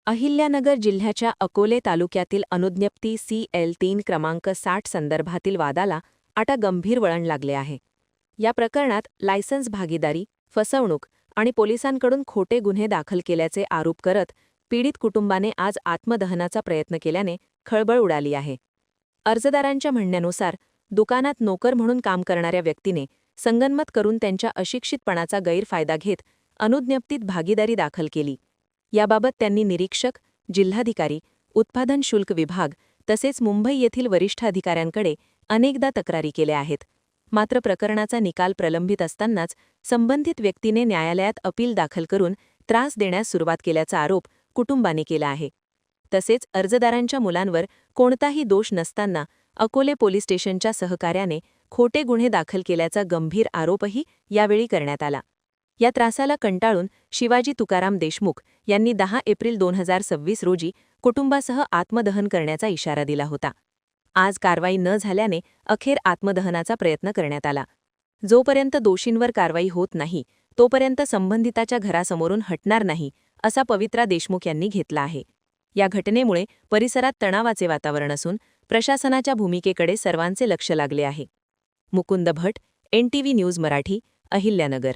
अहिल्यानगर जिल्ह्याच्या अकोले तालुक्यातील अनुज्ञप्ती CL3 क्रमांक 60 संदर्भातील वादाला आता गंभीर वळण लागले आहे. या प्रकरणात लायसन्स भागीदारी, फसवणूक आणि पोलिसांकडून खोटे गुन्हे दाखल केल्याचे आरोप करत पीडित कुटुंबाने आज आत्मदहनाचा प्रयत्न केल्याने खळबळ उडाली आहे. अर्जदारांच्या म्हणण्यानुसार दुकानात नोकर म्हणून काम करणाऱ्या व्यक्तीने संगनमत करून त्यांच्या अशिक्षितपणाचा गैरफायदा घेत अनुज्ञप्तीत भागीदारी दाखल केली. याबाबत त्यांनी निरीक्षक, जिल्हाधिकारी, उत्पादन शुल्क विभाग तसेच मुंबई येथील वरिष्ठ अधिकाऱ्यांकडे अनेकदा तक्रारी केल्या आहेत. मात्र प्रकरणाचा निकाल प्रलंबित असतानाच संबंधित व्यक्तीने न्यायालयात अपील दाखल करून त्रास देण्यास सुरुवात केल्याचा आरोप कुटुंबाने केला आहे. तसेच अर्जदारांच्या मुलांवर कोणताही दोष नसताना अकोले पोलीस स्टेशनच्या सहकार्याने खोटे गुन्हे दाखल केल्याचा गंभीर आरोपही यावेळी करण्यात आला. या त्रासाला कंटाळून शिवाजी तुकाराम देशमुख यांनी 10 एप्रिल 2026 रोजी कुटुंबासह आत्मदहन करण्याचा इशारा दिला होता. आज कारवाई न झाल्याने अखेर आत्मदहनाचा प्रयत्न करण्यात आला. जोपर्यंत दोषींवर कारवाई होत नाही तोपर्यंत संबंधिताच्या घरासमोरून हटणार नाही, असा पवित्रा देशमुख यांनी घेतला आहे. या घटनेमुळे परिसरात तणावाचे वातावरण असून प्रशासनाच्या भूमिकेकडे सर्वांचे लक्ष लागले आहे. मुकुंद भट, NTV न्यूज मराठी, अहिल्यानगर.